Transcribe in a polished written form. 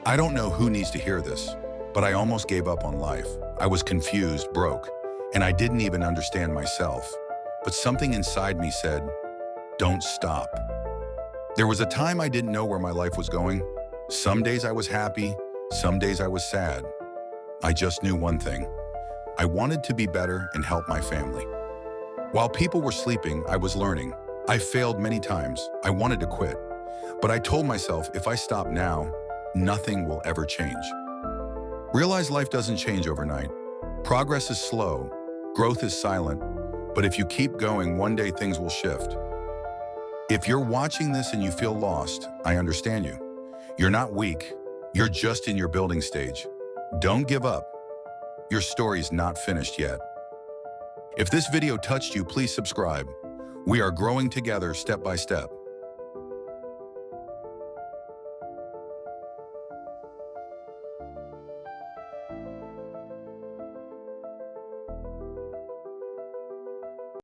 I don't know who needs to hear this, but I almost gave up on life. I was confused, broke, and I didn't even understand myself. But something inside me said, don't stop. There was a time I didn't know where my life was going. Some days I was happy, some days I was sad. I just knew one thing. I wanted to be better and help my family. While people were sleeping, I was learning. I failed many times. I wanted to quit. But I told myself, if I stop now, nothing will ever change. Realize life doesn't change overnight. Progress is slow, growth is silent, but if you keep going, one day things will shift. If you're watching this and you feel lost, I understand you. You're not weak, you're just in your building stage. Don't give up. Your story's not finished yet. If this video touched you, please subscribe. We are growing together step by step.